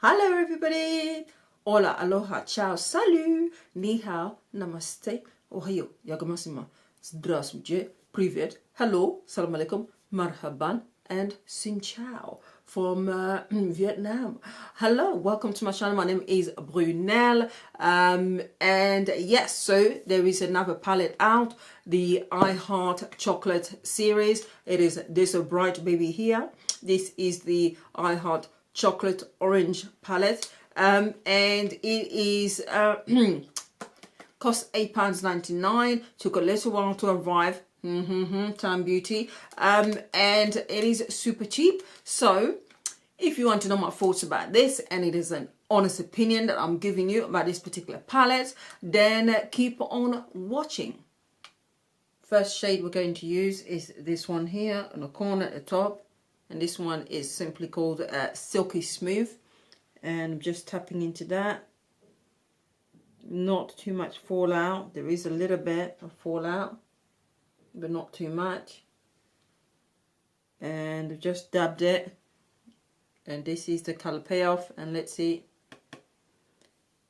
Hello everybody! Hola, aloha, ciao, salut, ni hao, namaste, ohayo, yagamashima, здравствуйте, привет, hello, salam alaikum, marhaban, and xin chao from Vietnam. Hello, welcome to my channel. My name is Brunel. And yes, so there is another palette out, the I Heart Chocolate series. It is this bright baby here. This is the I Heart Chocolate Orange palette, and it is cost £8.99. Took a little while to arrive. Tam Beauty, and it is super cheap. So if you want to know my thoughts about this, and it is an honest opinion that I'm giving you about this particular palette, then keep on watching. First shade we're going to use is this one here on the corner at the top. And this one is simply called Silky Smooth. And I'm just tapping into that. Not too much fallout. There is a little bit of fallout, but not too much. And I've just dabbed it. And this is the colour payoff. And let's see.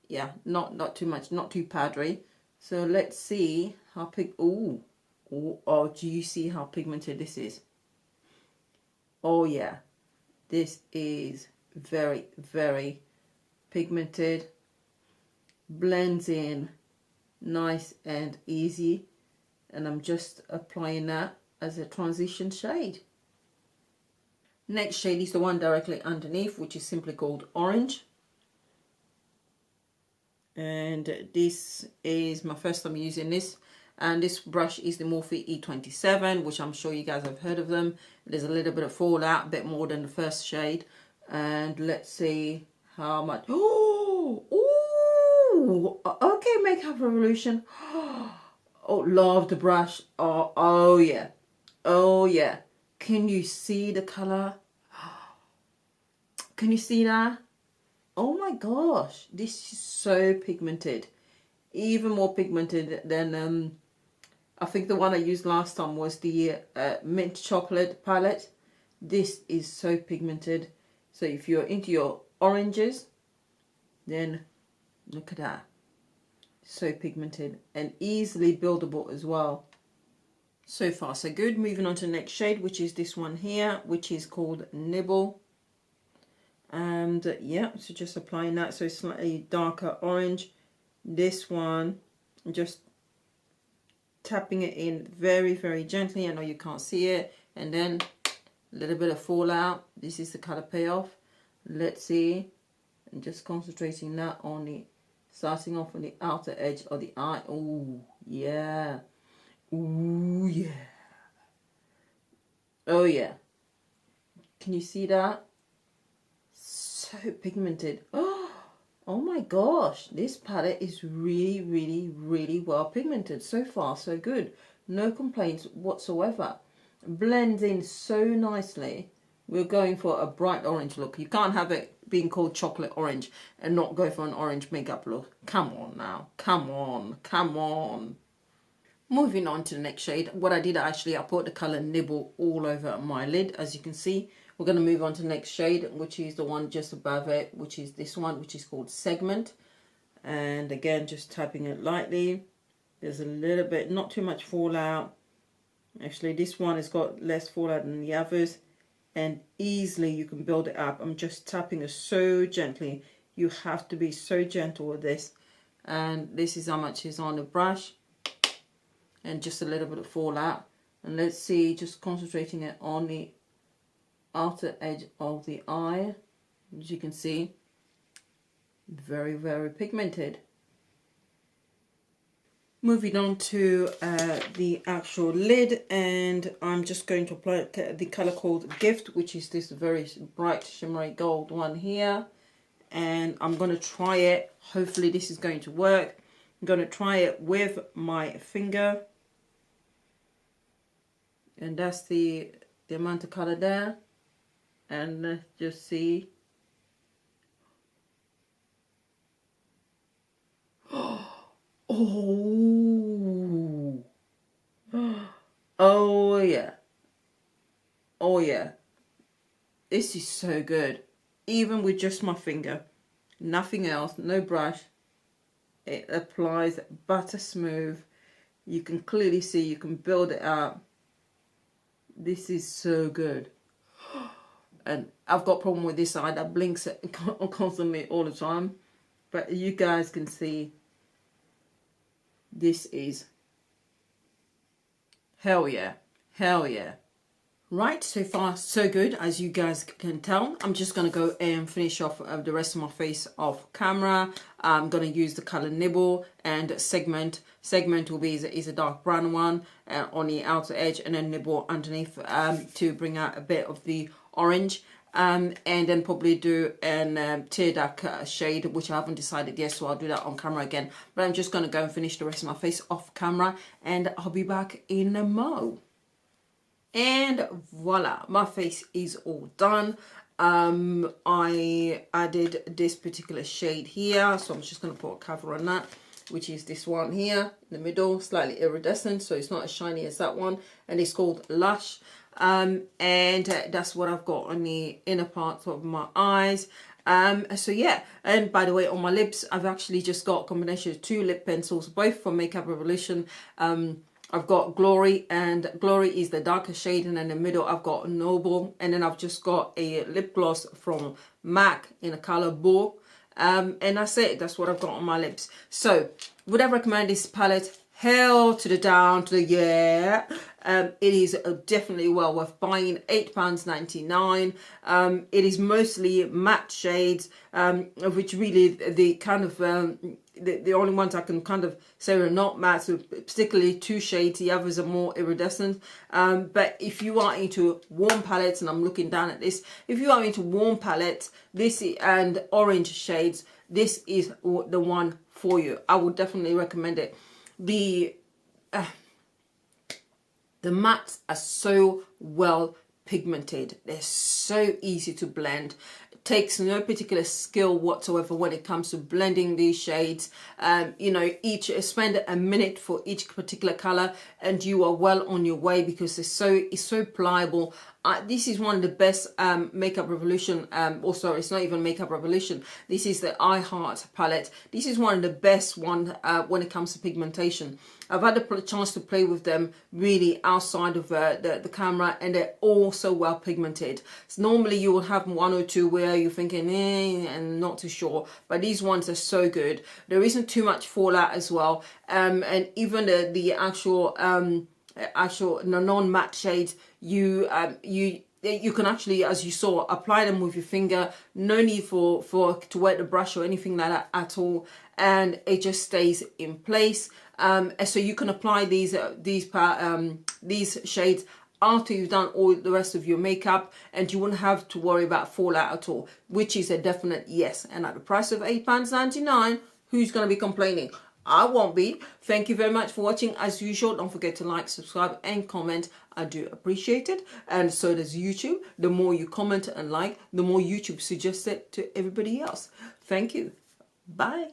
Yeah, not too much, not too powdery. So let's see how oh, do you see how pigmented this is? Oh yeah, this is very, very pigmented, blends in nice and easy, and I'm just applying that as a transition shade. Next shade is the one directly underneath, which is simply called Orange. And this is my first time using this. And this brush is the Morphe E27, which I'm sure you guys have heard of them. There's a little bit of fallout, a bit more than the first shade. And let's see how much. Oh, okay, Makeup Revolution. Oh, love the brush. Oh yeah. Oh yeah. Can you see the color? Can you see that? Oh my gosh, this is so pigmented. Even more pigmented than I think the one I used last time was the mint chocolate palette. This is so pigmented. So if you're into your oranges, then look at that. So pigmented and easily buildable as well. So far so good. Moving on to the next shade, which is this one here, which is called Nibble. And yeah, so just applying that, so slightly darker orange. This one, just tapping it in very, very gently. I know you can't see it. And then a little bit of fallout. This is the color payoff. Let's see. And just concentrating that on the, starting off on the outer edge of the eye. Oh, yeah. Ooh, yeah. Oh, yeah. Can you see that? So pigmented. Oh my gosh, this palette is really, really, really well pigmented. So far, so good. No complaints whatsoever. Blends in so nicely. We're going for a bright orange look. You can't have it being called chocolate orange and not go for an orange makeup look. Come on now. Come on. Come on. Moving on to the next shade. What I did actually, I put the color Nibble all over my lid, as you can see. We're going to move on to the next shade, which is the one just above it, which is this one, which is called Segment. And again, just tapping it lightly. There's a little bit, not too much fallout. Actually, this one has got less fallout than the others. And easily you can build it up. I'm just tapping it so gently. You have to be so gentle with this. And this is how much is on the brush. And just a little bit of fallout. And let's see, just concentrating it on the outer edge of the eye. As you can see, very, very pigmented. Moving on to the actual lid, and I'm just going to apply the color called Gift, which is this very bright shimmery gold one here. And I'm going to try it. Hopefully this is going to work. I'm going to try it with my finger. And that's the amount of color there. And let's just see. Oh. Oh yeah. Oh yeah. This is so good. even with just my finger, nothing else, no brush, it applies butter smooth. You can clearly see, you can build it up. This is so good. And I've got a problem with this eye that blinks constantly all the time, but you guys can see this is hell yeah, hell yeah. Right, so far so good, as you guys can tell. I'm just going to go and finish off the rest of my face off camera. I'm going to use the color Nibble and Segment. Segment will be is a dark brown one on the outer edge, and then Nibble underneath to bring out a bit of the orange. And then probably do an tear duck shade, which I haven't decided yet, so I'll do that on camera again. But I'm just going to go and finish the rest of my face off camera, and I'll be back in a mo. And voila, my face is all done. I added this particular shade here, so I'm just going to put a cover on that, which is this one here in the middle, slightly iridescent, so it's not as shiny as that one, and it's called Lush. And that's what I've got on the inner parts of my eyes. So yeah, and by the way, on my lips, I've actually just got a combination of 2 lip pencils, both from Makeup Revolution. I've got Glory, and Glory is the darker shade, and in the middle I've got Noble, and then I've just got a lip gloss from MAC in the color Beau, and that's it. That's what I've got on my lips. So would I recommend this palette? Hell to the down to the yeah. It is definitely well worth buying. £8.99. It is mostly matte shades, which really the kind of the only ones I can kind of say are not matte, so particularly 2 shades. The others are more iridescent. But if you are into warm palettes, and I'm looking down at this, if you are into warm palettes, this and orange shades, this is the one for you. I would definitely recommend it. The mattes are so well pigmented. They're so easy to blend. It takes no particular skill whatsoever when it comes to blending these shades. You know, spend a minute for each particular color, and you are well on your way, because it's so pliable. This is one of the best Makeup Revolution, or sorry, it's not even Makeup Revolution. This is the I Heart palette. This is one of the best one when it comes to pigmentation. I've had the chance to play with them really outside of the camera, and they're all so well pigmented. So normally you will have 1 or 2 where you're thinking, and not too sure, but these ones are so good. There isn't too much fallout as well, and even the actual non-matte shades, you can actually, as you saw, apply them with your finger. No need to wet the brush or anything like that at all, and it just stays in place. So you can apply these shades after you've done all the rest of your makeup, and you won't have to worry about fallout at all, which is a definite yes. And at the price of £8.99, who's going to be complaining? I won't be. Thank you very much for watching. As usual, don't forget to like, subscribe and comment. I do appreciate it, and so does YouTube. The more you comment and like, the more YouTube suggests it to everybody else. Thank you. Bye.